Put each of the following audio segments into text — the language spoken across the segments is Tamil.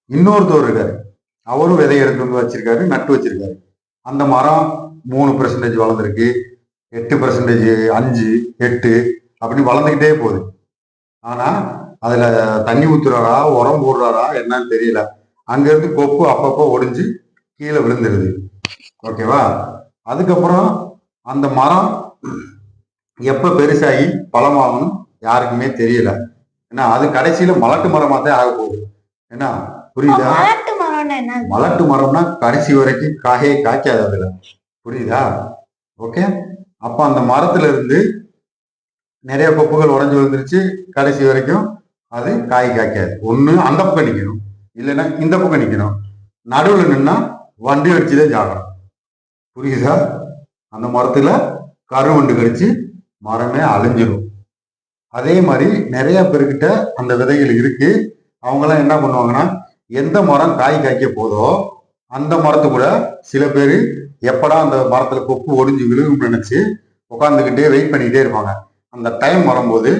இன்னொருத்தவர் இருக்காரு, அவரும் விதை எடுத்து வந்து வச்சிருக்காரு, நட்டு வச்சிருக்காரு. அந்த மரம் 3% வளர்ந்துருக்கு, 8%, 5, 8 அப்படின்னு வளர்ந்துக்கிட்டே போகுது. ஆனா அதுல தண்ணி ஊத்துறாரா, உரம் போடுறாரா என்னன்னு தெரியல. அங்க இருந்து கொப்பு அப்பப்போ ஒடிஞ்சு கீழே விழுந்துருது. ஓகேவா? அதுக்கப்புறம் அந்த மரம் எப்ப பெருசாகி பழமாகணும் யாருக்குமே தெரியல. ஏன்னா அது கடைசியில மலட்டு மரமா தான் ஆக போகுது. என்ன புரியுதா? மலட்டு மரம்னா கடைசி வரைக்கும் காயே காய்க்காது அதுல. புரியுதா? ஓகே. அப்ப அந்த மரத்துல இருந்து நிறைய கொப்புகள் உடஞ்சு விழுந்துருச்சு. கடைசி வரைக்கும் அது காய் காய்க்காது. ஒண்ணு அந்த பக்கம் நிக்கணும், இல்லைன்னா இந்த பக்கம் நிக்கணும். நடுவில் நின்னா வண்டி அடிச்சுதான் ஜாகணும். புரியுதா? அந்த மரத்துல கருவண்டு கடிச்சு மரமே அழிஞ்சிடும். அதே மாதிரி நிறைய பேர்கிட்ட அந்த விதைகள் இருக்கு. அவங்கெல்லாம் என்ன பண்ணுவாங்கன்னா, எந்த மரம் காய் காய்க்க போதோ அந்த மரத்து கூட சில பேர் எப்படா அந்த மரத்துல கொப்பு ஒடிஞ்சு விழுகும்னு நினைச்சு உட்காந்துக்கிட்டே வெயிட் பண்ணிக்கிட்டே இருப்பாங்க. அந்த டைம் வரும்போது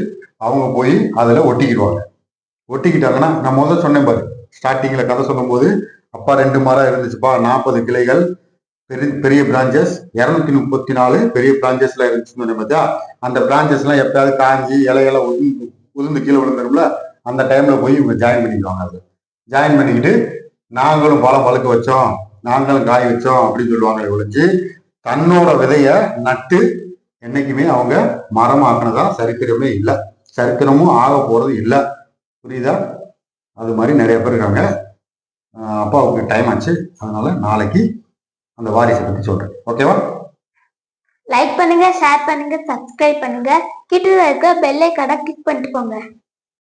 அவங்க போய் அதுல ஒட்டிக்கிடுவாங்க. ஒட்டிக்கிட்டாங்கன்னா, நான் முதல்ல சொன்னேன் பாரு, ஸ்டார்டிங்ல கதை சொல்லும் போது, அப்பா 2 மரம் இருந்துச்சுப்பா, 40 கிளைகள், பெரிய பெரிய பிரான்ச்சஸ், 234 பெரிய பிரான்ச்சஸ்ல இருந்துச்சுன்னு பார்த்தா, அந்த பிரான்ச்சஸ் எல்லாம் எப்பயாவது காஞ்சி இலையெல்லாம் உதிர்ந்து கீழே விழுந்துரும்ல, அந்த டைம்ல போய் இவங்க ஜாயின் பண்ணிக்குவாங்க. அது ஜாயின் பண்ணிக்கிட்டு நாங்களும் பழம் பழுக்க வச்சோம், நாங்களும் காய் வச்சோம் அப்படின்னு சொல்லுவாங்களே ஒழிஞ்சு, தன்னோட விதைய நட்டு என்னைக்குமே அவங்க மரமாக்குனதா சரித்திரமே இல்லை, சரித்திரமும் ஆக போறது இல்லை. புரியுதா? அது மாதிரி நிறைய பேர் இருக்காங்க. அப்பாவுக்கு டைம் ஆச்சு, அதனால நாளைக்கு அந்த வாரிசை பத்தி சொல்றேன். ஓகேவா? லைக் பண்ணுங்க, ஷேர் பண்ணுங்க, சப்ஸ்கிரைப் பண்ணுங்க, கிட்ட இருக்க பெல் ஐகானை கிளிக் பண்ணிட்டு போங்க.